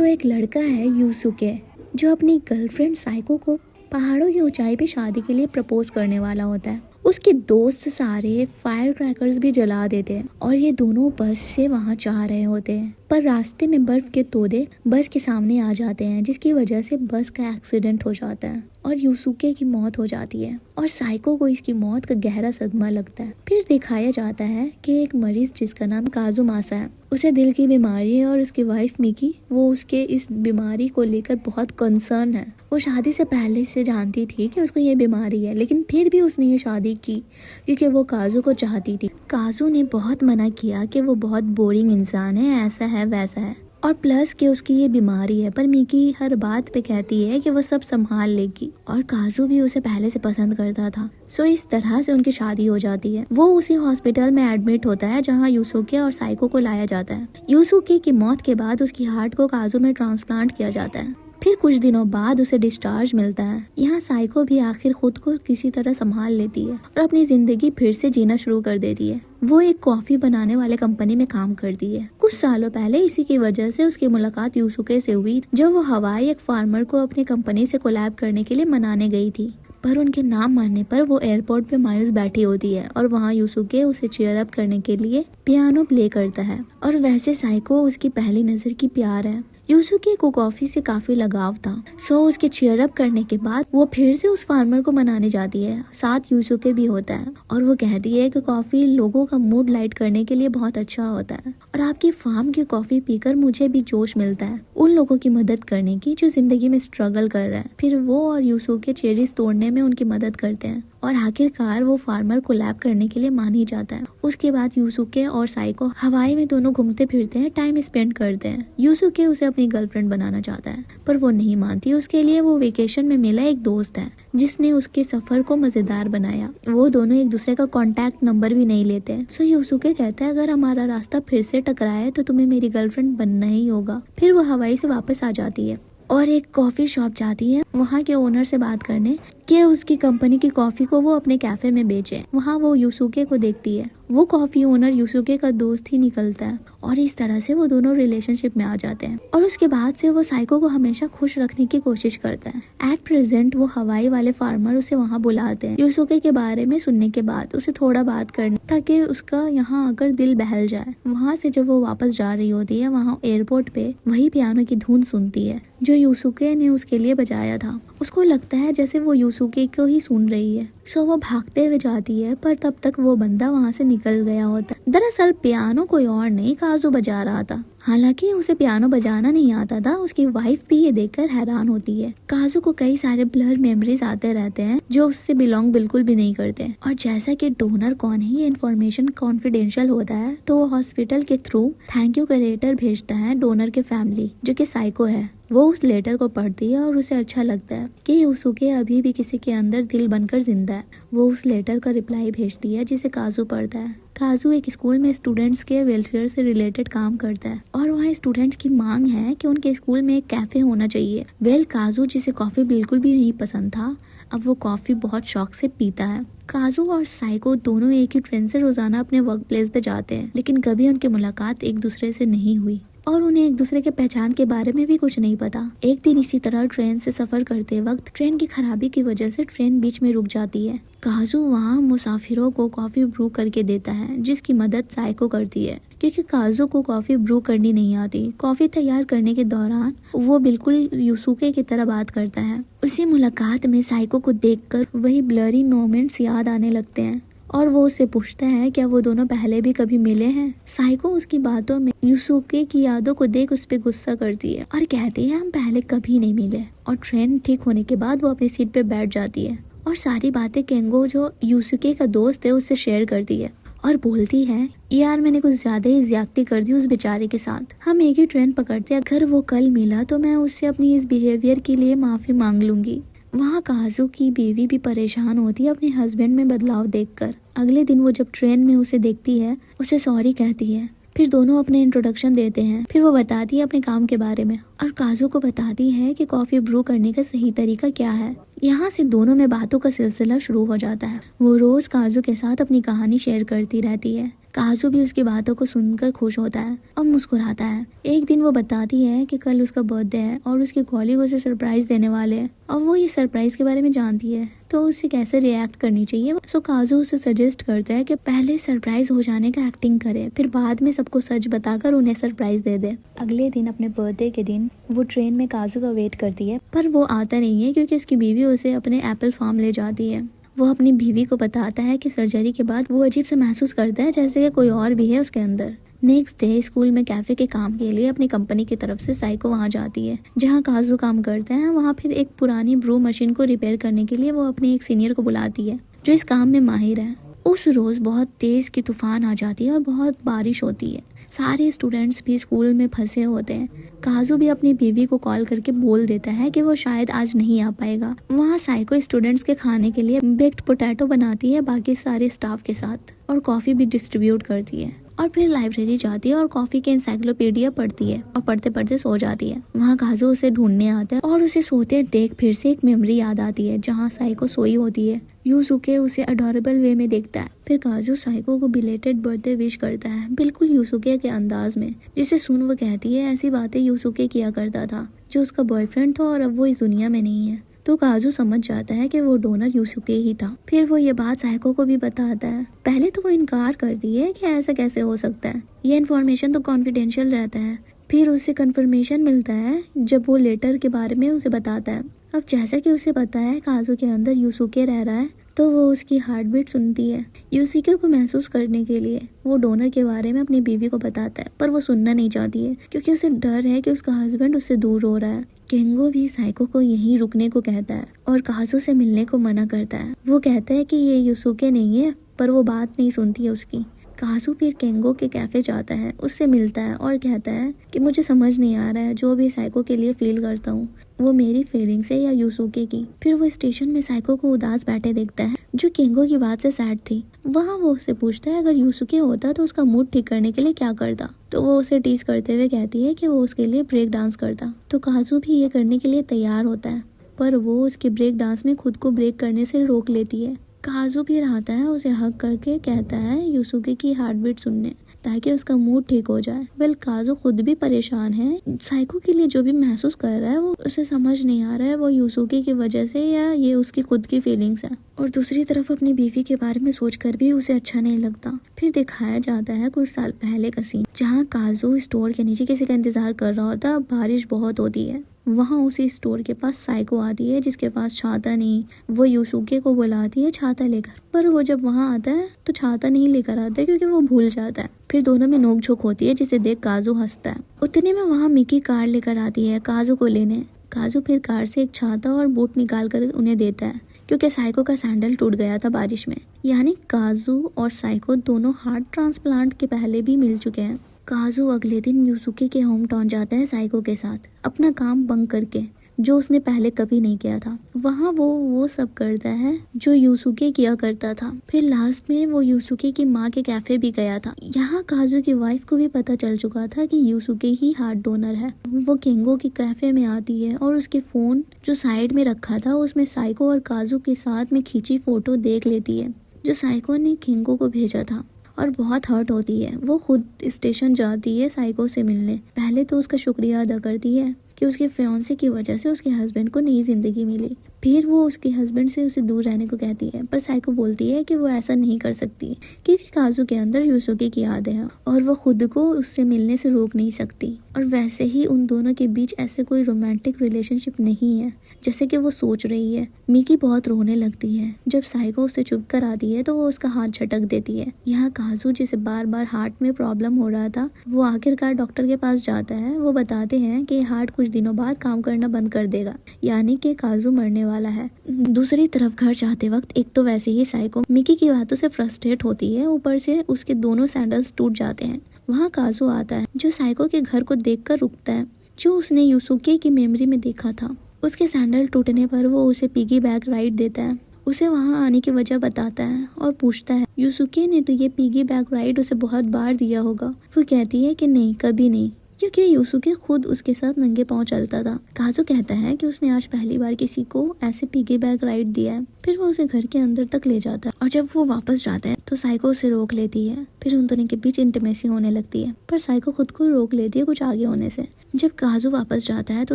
सो एक लड़का है यूसुके जो अपनी गर्लफ्रेंड साइको को पहाड़ों की ऊंचाई पे शादी के लिए प्रपोज करने वाला होता है। उसके दोस्त सारे फायर क्रैकर्स भी जला देते हैं और ये दोनों बस से वहां जा रहे होते हैं, पर रास्ते में बर्फ के तोदे बस के सामने आ जाते हैं, जिसकी वजह से बस का एक्सीडेंट हो जाता है और यूसुके की मौत हो जाती है और साइको को इसकी मौत का गहरा सदमा लगता है। फिर दिखाया जाता है कि एक मरीज जिसका नाम काजुमासा है, उसे दिल की बीमारी है और उसकी वाइफ मिकी वो उसके इस बीमारी को लेकर बहुत कंसर्न है। वो शादी से पहले से जानती थी कि उसको ये बीमारी है, लेकिन फिर भी उसने ये शादी की क्योंकि वो काजू को चाहती थी। काजू ने बहुत मना किया कि वो बहुत बोरिंग इंसान है, ऐसा है वैसा है, और प्लस कि उसकी ये बीमारी है, पर मिकी हर बात पे कहती है कि वो सब संभाल लेगी और काजू भी उसे पहले से पसंद करता था। सो इस तरह से उनकी शादी हो जाती है। वो उसी हॉस्पिटल में एडमिट होता है जहां यूसुके और साइको को लाया जाता है। यूसुके की मौत के बाद उसकी हार्ट को काजू में ट्रांसप्लांट किया जाता है। फिर कुछ दिनों बाद उसे डिस्चार्ज मिलता है। यहाँ साइको भी आखिर खुद को किसी तरह संभाल लेती है और अपनी जिंदगी फिर से जीना शुरू कर देती है। वो एक कॉफी बनाने वाले कंपनी में काम करती है। कुछ सालों पहले इसी की वजह से उसकी मुलाकात यूसुके से हुई जब वो हवाई एक फार्मर को अपनी कंपनी से कोलैब करने के लिए मनाने गई थी, पर उनके नाम मानने पर वो एयरपोर्ट पे मायूस बैठी होती है और वहाँ यूसुके उसे चीयर अप करने के लिए पियानो प्ले करता है। और वैसे साइको उसकी पहली नजर की प्यार है। यूसुके को कॉफी से काफी लगाव था, सो उसके चीयर अप करने के बाद वो फिर से उस फार्मर को मनाने जाती है। साथ यूसुके भी होता है और वो कहती है कि कॉफी लोगों का मूड लाइट करने के लिए बहुत अच्छा होता है और आपकी फार्म की कॉफी पीकर मुझे भी जोश मिलता है उन लोगों की मदद करने की जो जिंदगी में स्ट्रगल कर रहे हैं। फिर वो और यूसुके चेरीज तोड़ने में उनकी मदद करते हैं और आखिरकार वो फार्मर कोलैब करने के लिए मान ही जाता है। उसके बाद यूसुके और साइको हवाई में दोनों घूमते फिरते हैं, टाइम स्पेंड करते हैं। यूसुके उसे अपनी गर्लफ्रेंड बनाना चाहता है पर वो नहीं मानती। उसके लिए वो वेकेशन में मिला एक दोस्त है जिसने उसके सफर को मजेदार बनाया। वो दोनों एक दूसरे का कांटेक्ट नंबर भी नहीं लेते। सो यूसुके कहता है अगर हमारा रास्ता फिर से टकराए तो तुम्हें मेरी गर्लफ्रेंड बनना ही होगा। फिर वो हवाई से वापस आ जाती है और एक कॉफी शॉप जाती है वहाँ के ओनर से बात करने कि उसकी कंपनी की कॉफी को वो अपने कैफे में बेचे। वहाँ वो यूसुके को देखती है। वो कॉफी ओनर यूसुके का दोस्त ही निकलता है और इस तरह से वो दोनों रिलेशनशिप में आ जाते हैं और उसके बाद से वो साइको को हमेशा खुश रखने की कोशिश करता है। एट प्रेजेंट वो हवाई वाले फार्मर उसे वहाँ बुलाते हैं यूसुके के बारे में सुनने के बाद उसे थोड़ा बात करने ताकि उसका यहाँ आकर दिल बहल जाए। वहाँ से जब वो वापस जा रही होती है वहाँ एयरपोर्ट पे वही पियानो की धुन सुनती है जो यूसुके ने उसके लिए बजाया था। उसको लगता है जैसे वो यूसुके को ही सुन रही है। सो वो भागते हुए जाती है पर तब तक वो बंदा वहाँ से निकल गया होता है। दरअसल पियानो कोई और नहीं काजू बजा रहा था। हालांकि उसे पियानो बजाना नहीं आता था। उसकी वाइफ भी ये देखकर हैरान होती है। काजू को कई सारे ब्लर मेमोरीज आते रहते हैं जो उससे बिलोंग बिल्कुल भी नहीं करते और जैसा कि डोनर कौन है ये इन्फॉर्मेशन कॉन्फिडेंशियल होता है तो वो हॉस्पिटल के थ्रू थैंक यू का लेटर भेजता है डोनर के फैमिली जो कि साइको है। वो उस लेटर को पढ़ती है और उसे अच्छा लगता है कि यूसुके अभी भी किसी के अंदर दिल बनकर जिंदा है। वो उस लेटर का रिप्लाई भेजती है जिसे काजू पढ़ता है। काजू एक स्कूल में स्टूडेंट्स के वेलफेयर से रिलेटेड काम करता है और वहाँ स्टूडेंट्स की मांग है कि उनके स्कूल में एक कैफे होना चाहिए। काजू जिसे कॉफी बिल्कुल भी नहीं पसंद था अब वो कॉफी बहुत शौक से पीता है। काजू और साइको दोनों एक ही ट्रेन से रोजाना अपने वर्क प्लेस पे जाते हैं, लेकिन कभी उनकी मुलाकात एक दूसरे से नहीं हुई और उन्हें एक दूसरे के पहचान के बारे में भी कुछ नहीं पता। एक दिन इसी तरह ट्रेन से सफर करते वक्त ट्रेन की खराबी की वजह से ट्रेन बीच में रुक जाती है। काजू वहाँ मुसाफिरों को कॉफी ब्रू करके देता है जिसकी मदद साइको करती है क्योंकि काजू को कॉफी ब्रू करनी नहीं आती। कॉफी तैयार करने के दौरान वो बिल्कुल यूसुके की तरह बात करता है। उसी मुलाकात में साइको को देखकर वही ब्लरी मोमेंट्स याद आने लगते हैं और वो उससे पूछता है क्या वो दोनों पहले भी कभी मिले हैं। साइको उसकी बातों में यूसुके की यादों को देख उस पे गुस्सा करती है और कहती है हम पहले कभी नहीं मिले। और ट्रेन ठीक होने के बाद वो अपनी सीट पे बैठ जाती है और सारी बातें केंगो जो यूसुके का दोस्त है उससे शेयर करती है और बोलती है यार मैंने कुछ ज्यादा ही ज्यादती कर दी उस बेचारे के साथ। हम एक ही ट्रेन पकड़ते हैं, अगर वो कल मिला तो मैं उससे अपनी इस बिहेवियर के लिए माफी मांग लूंगी। वहाँ काजू की बीवी भी परेशान होती है अपने हस्बैंड में बदलाव देखकर। अगले दिन वो जब ट्रेन में उसे देखती है उसे सॉरी कहती है। फिर दोनों अपने इंट्रोडक्शन देते हैं। फिर वो बताती है अपने काम के बारे में और काजू को बताती है कि कॉफी ब्रू करने का सही तरीका क्या है। यहाँ से दोनों में बातों का सिलसिला शुरू हो जाता है। वो रोज काजू के साथ अपनी कहानी शेयर करती रहती है काजू भी उसकी बातों को सुनकर खुश होता है और मुस्कुराता है। एक दिन वो बताती है कि कल उसका बर्थडे है और उसके कॉलीग उसे सरप्राइज देने वाले हैं और वो ये सरप्राइज के बारे में जानती है तो उसे कैसे रिएक्ट करनी चाहिए। सो काजू उसे सजेस्ट करता है कि पहले सरप्राइज हो जाने का एक्टिंग करे, फिर बाद में सबको सच बताकर उन्हें सरप्राइज दे दे। अगले दिन अपने बर्थडे के दिन वो ट्रेन में काजू का वेट करती है पर वो आता नहीं है क्योंकि उसकी बीवी उसे अपने एप्पल फार्म ले जाती है। वो अपनी बीवी को बताता है कि सर्जरी के बाद वो अजीब से महसूस करता है जैसे कि कोई और भी है उसके अंदर। नेक्स्ट डे स्कूल में कैफे के काम के लिए अपनी कंपनी की तरफ से साइको वहाँ जाती है जहाँ काजू काम करते हैं। वहाँ फिर एक पुरानी ब्रू मशीन को रिपेयर करने के लिए वो अपने एक सीनियर को बुलाती है जो इस काम में माहिर है। उस रोज बहुत तेज की तूफान आ जाती है और बहुत बारिश होती है। सारे स्टूडेंट्स भी स्कूल में फंसे होते हैं। काजू भी अपनी बीवी को कॉल करके बोल देता है कि वो शायद आज नहीं आ पाएगा। वहाँ साइको स्टूडेंट्स के खाने के लिए बेक्ड पोटैटो बनाती है बाकी सारे स्टाफ के साथ और कॉफी भी डिस्ट्रीब्यूट करती है और फिर लाइब्रेरी जाती है और कॉफी के एनसाइक्लोपीडिया पढ़ती है और पढ़ते पढ़ते सो जाती है। वहाँ काजू उसे ढूंढने आता है और उसे सोते देख फिर से एक मेमोरी याद आती है जहाँ साइको सोई होती है। यूसुके उसे अडोरेबल वे में देखता है। फिर काजू साइको को बिलेटेड बर्थडे विश करता है बिल्कुल यूसुके के अंदाज में, जिसे सुन वो कहती है ऐसी बातें यूसुके किया करता था जो उसका बॉयफ्रेंड था और अब वो इस दुनिया में नहीं है। तो काजू समझ जाता है कि वो डोनर यूसुके ही था। फिर वो ये बात साइको को भी बताता है। पहले तो वो इनकार करती है कि ऐसा कैसे हो सकता है, ये इन्फॉर्मेशन तो कॉन्फिडेंशियल रहता है। फिर उसे कंफर्मेशन मिलता है जब वो लेटर के बारे में उसे बताता है। अब जैसा कि उसे पता है काजू के अंदर यूसुके रह रहा है तो वो उसकी हार्ट बीट सुनती है। यूसुके को महसूस करने के लिए वो डोनर के बारे में अपनी बीवी को बताता है पर वो सुनना नहीं चाहती है क्योंकि उसे डर है कि उसका हस्बैंड उससे दूर हो रहा है। केंगो भी साइको को यहीं रुकने को कहता है और काजू से मिलने को मना करता है। वो कहता है कि ये यूसुके नहीं है पर वो बात नहीं सुनती है उसकी। काजू फिर केंगो के कैफे जाता है, उससे मिलता है और कहता है कि मुझे समझ नहीं आ रहा है जो भी साइको के लिए फील करता हूँ वो मेरी फीलिंग्स है या यूसुके की। फिर वो स्टेशन में साइको को उदास बैठे देखता है जो केंगो की बात से सैड थी। वहाँ वो उससे पूछता है अगर यूसुके होता तो उसका मूड ठीक करने के लिए क्या करता। तो वो उसे टीज करते हुए कहती है कि वो उसके लिए ब्रेक डांस करता। तो काजू भी ये करने के लिए तैयार होता है पर वो उसके ब्रेक डांस में खुद को ब्रेक करने से रोक लेती है। काजू भी आता है, उसे हक करके कहता है यूसुके की हार्ट बीट सुनने ताकि उसका मूड ठीक हो जाए। वेल काजू खुद भी परेशान है। साइको के लिए जो भी महसूस कर रहा है वो उसे समझ नहीं आ रहा है वो यूसुके की वजह से या ये उसकी खुद की फीलिंग्स है। और दूसरी तरफ अपनी बीवी के बारे में सोचकर भी उसे अच्छा नहीं लगता। फिर दिखाया जाता है कुछ साल पहले का सीन जहाँ काजू स्टोर के नीचे किसी का इंतजार कर रहा होता। बारिश बहुत होती है। वहाँ उसी स्टोर के पास साइको आती है जिसके पास छाता नहीं। वो यूसुके को बुलाती है छाता लेकर पर वो जब वहाँ आता है तो छाता नहीं लेकर आता है क्योंकि वो भूल जाता है। फिर दोनों में नोकझोंक होती है जिसे देख काजू हंसता है। उतने में वहाँ मिकी कार लेकर आती है काजू को लेने। काजू फिर कार से एक छाता और बूट निकाल कर उन्हें देता है क्योंकि साइको का सैंडल टूट गया था बारिश में। यानी काजू और साइको दोनों हार्ट ट्रांसप्लांट के पहले भी मिल चुके हैं। काजू अगले दिन यूसुके के होम टाउन जाता है साइको के साथ अपना काम बंक करके जो उसने पहले कभी नहीं किया था। वहाँ वो सब करता है जो यूसुके किया करता था। फिर लास्ट में वो यूसुके की माँ के कैफे भी गया था। यहाँ काजू की वाइफ को भी पता चल चुका था कि यूसुके ही हार्ट डोनर है। वो केंगो के कैफे में आती है और उसके फोन जो साइड में रखा था उसमें साइको और काजू के साथ में खींची फोटो देख लेती है जो साइको ने केंगो को भेजा था और बहुत हर्ट होती है। वो खुद स्टेशन जाती है साइको से मिलने। पहले तो उसका शुक्रिया अदा करती है कि उसके फियांसे की वजह से उसके हस्बैंड को नई जिंदगी मिली। फिर वो उसके हस्बैंड से उसे दूर रहने को कहती है पर साइको बोलती है कि वो ऐसा नहीं कर सकती क्योंकि काजू के अंदर यूसुके की यादें हैं और वो खुद को उससे मिलने से रोक नहीं सकती। और वैसे ही उन दोनों के बीच ऐसे कोई रोमांटिक रिलेशनशिप नहीं है जैसे कि वो सोच रही है। मिकी बहुत रोने लगती है। जब साइको उसे चुप कर आती है तो वो उसका हाथ झटक देती है। यहाँ काजू जिसे बार बार हार्ट में प्रॉब्लम हो रहा था वो आखिरकार डॉक्टर के पास जाता है। वो बताते हैं कि हार्ट कुछ दिनों बाद काम करना बंद कर देगा यानी कि काजू मरने वाला है। दूसरी तरफ घर जाते वक्त एक तो वैसे ही साइको मिकी की बातों से फ्रस्ट्रेट होती है, ऊपर से उसके दोनों सैंडल्स टूट जाते हैं। वहाँ काजू आता है जो साइको के घर को देखकर रुकता है जो उसने यूसुके की मेमोरी में देखा था। उसके सैंडल टूटने पर वो उसे पिगी बैग राइड देता है, उसे वहाँ आने की वजह बताता है और पूछता है यूसुके ने तो ये पिगी बैग राइड उसे बहुत बार दिया होगा। वो कहती है कि नहीं कभी नहीं क्योंकि यूसुके खुद उसके साथ नंगे पांव चलता था। काजू कहता है कि उसने आज पहली बार किसी को ऐसे पिगी बैग राइड दिया है। फिर वो उसे घर के अंदर तक ले जाता है और जब वो वापस जाता है तो साइको उसे रोक लेती है। फिर उन दोनों के बीच इंटीमेसी होने लगती है, पर साइको खुद को रोक लेती है कुछ आगे होने से। जब काजू वापस जाता है तो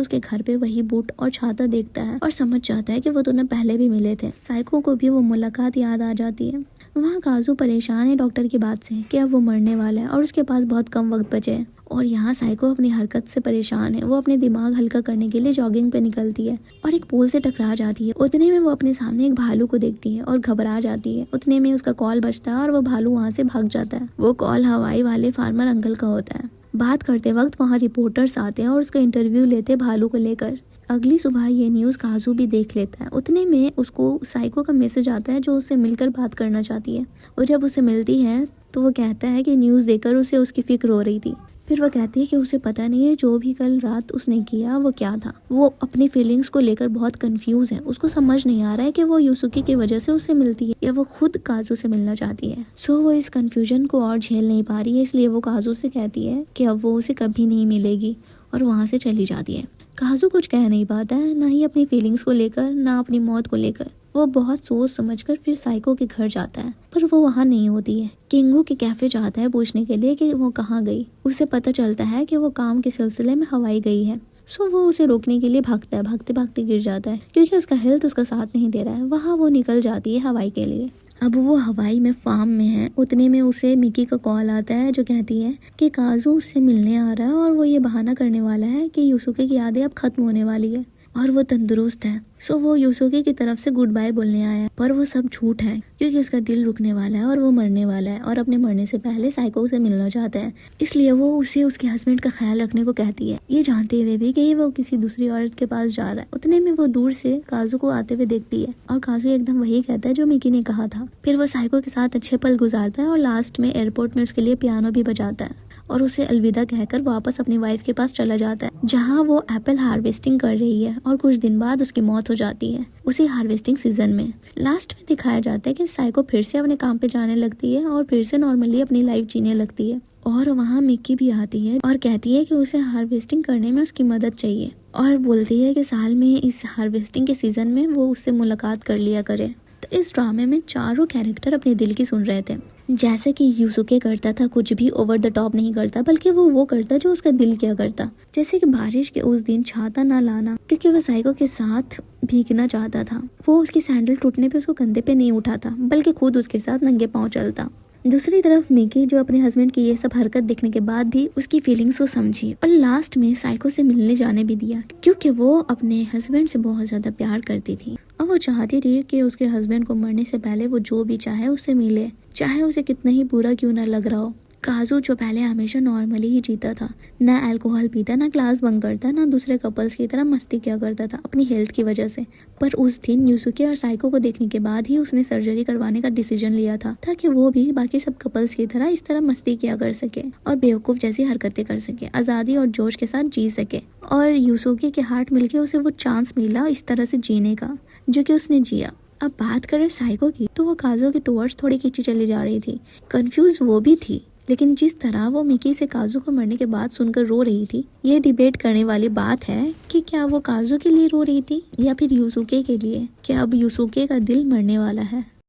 उसके घर पे वही बूट और छाता देखता है और समझ जाता है कि वो दोनों पहले भी मिले थे। साइको को भी वो मुलाकात याद आ जाती है। वहाँ काजू परेशान है डॉक्टर की बात से कि अब वो मरने वाला है और उसके पास बहुत कम वक्त बचे है। और यहाँ साइको अपनी हरकत से परेशान है। वो अपने दिमाग हल्का करने के लिए जॉगिंग पे निकलती है और एक पोल से टकरा जाती है। उतने में वो अपने सामने एक भालू को देखती है और घबरा जाती है। उतने में उसका कॉल बजता है और वो भालू वहाँ से भाग जाता है। वो कॉल हवाई वाले फार्मर अंकल का होता है। बात करते वक्त वहाँ रिपोर्टर्स आते हैं और उसका इंटरव्यू लेते हैं भालू को लेकर। अगली सुबह ये न्यूज़ काजू भी देख लेता है। उतने में उसको साइको का मैसेज आता है जो उससे मिलकर बात करना चाहती है। वो जब उसे मिलती है तो वो कहता है कि न्यूज़ देखकर उसे उसकी फिक्र हो रही थी। फिर वो कहती है कि उसे पता नहीं है जो भी कल रात उसने किया वो क्या था। वो अपनी फीलिंग्स को लेकर बहुत कंफ्यूज है। उसको समझ नहीं आ रहा है कि वो यूसुके की वजह से उससे मिलती है या वो खुद काजू से मिलना चाहती है। सो वो इस कंफ्यूजन को और झेल नहीं पा रही है, इसलिए वो काजू से कहती है कि अब वो उसे कभी नहीं मिलेगी और वहाँ से चली जाती है। काजू कुछ कह नहीं पाता है, ना ही अपनी फीलिंग्स को लेकर ना अपनी मौत को लेकर। वो बहुत सोच समझकर फिर साइको के घर जाता है, पर वो वहाँ नहीं होती है। किंगू के कैफे जाता है पूछने के लिए कि वो कहाँ गई। उसे पता चलता है कि वो काम के सिलसिले में हवाई गई है। सो वो उसे रोकने के लिए भागता है, भागते भागते गिर जाता है क्योंकि उसका हेल्थ उसका साथ नहीं दे रहा है। वहाँ वो निकल जाती है हवाई के लिए। अब वो हवाई में फार्म में है। उतने में उसे मिकी का कॉल आता है जो कहती है कि काजू उससे मिलने आ रहा है और वो ये बहाना करने वाला है कि यूसुके की यादें अब खत्म होने वाली है और वो तंदुरुस्त है। सो वो यूसुके की तरफ से गुड बाय बोलने आया है, पर वो सब झूठ है क्योंकि उसका दिल रुकने वाला है और वो मरने वाला है और अपने मरने से पहले साइको से मिलना चाहता है। इसलिए वो उसे उसके हस्बैंड का ख्याल रखने को कहती है, ये जानते हुए भी कि वो किसी दूसरी औरत के पास जा रहा है। उतने में वो दूर से काजू को आते हुए देखती है और काजू एकदम वही कहता है जो मिकी ने कहा था। फिर वो साइको के साथ अच्छे पल गुजारता है और लास्ट में एयरपोर्ट में उसके लिए पियानो भी बजाता है और उसे अलविदा कहकर वापस अपनी वाइफ के पास चला जाता है जहाँ वो एप्पल हार्वेस्टिंग कर रही है और कुछ दिन बाद उसकी मौत हो जाती है उसी हार्वेस्टिंग सीजन में। लास्ट में दिखाया जाता है कि साइको फिर से अपने काम पे जाने लगती है और फिर से नॉर्मली अपनी लाइफ जीने लगती है और वहाँ मिक्की भी आती है और कहती है कि उसे हार्वेस्टिंग करने में उसकी मदद चाहिए और बोलती है कि साल में इस हार्वेस्टिंग के सीजन में वो उससे मुलाकात कर लिया करे। तो इस ड्रामे में चारों कैरेक्टर अपने दिल की सुन रहे थे। जैसे कि यूसुके करता था कुछ भी ओवर द टॉप नहीं करता, बल्कि वो करता जो उसका दिल क्या करता। जैसे कि बारिश के उस दिन छाता ना लाना क्योंकि वो साइको के साथ भीगना चाहता था। वो उसकी सैंडल टूटने पे उसको कंधे पे नहीं उठाता बल्कि खुद उसके साथ नंगे पांव चलता। दूसरी तरफ मिकी जो अपने हस्बैंड की ये सब हरकत देखने के बाद भी उसकी फीलिंग्स को समझी और लास्ट में साइको से मिलने जाने भी दिया क्योंकि वो अपने हस्बैंड से बहुत ज्यादा प्यार करती थी और वो चाहती थी कि उसके हस्बैंड को मरने से पहले वो जो भी चाहे उससे मिले, चाहे उसे कितना ही बुरा क्यों ना लग रहा हो। काजू जो पहले हमेशा नॉर्मली ही जीता था, ना अल्कोहल पीता, ना क्लास बंक करता, ना दूसरे कपल्स की तरह मस्ती किया करता था अपनी हेल्थ की वजह से। पर उस दिन यूसुके और साइको को देखने के बाद ही उसने सर्जरी करवाने का डिसीजन लिया था ताकि वो भी बाकी सब कपल्स की तरह इस तरह मस्ती किया कर सके और बेवकूफ जैसी हरकतें कर सके, आज़ादी और जोश के साथ जी सके। और यूसुके के हार्ट मिलके उसे वो चांस मिला इस तरह से जीने का जो कि उसने जिया। अब बात करें साइको की तो वो काजू के टुवर्ड्स थोड़ी खींची चली जा रही थी। कंफ्यूज वो भी थी, लेकिन जिस तरह वो मिकी से काजू को मरने के बाद सुनकर रो रही थी, ये डिबेट करने वाली बात है कि क्या वो काजू के लिए रो रही थी या फिर यूसुके के लिए, क्या अब यूसुके का दिल मरने वाला है।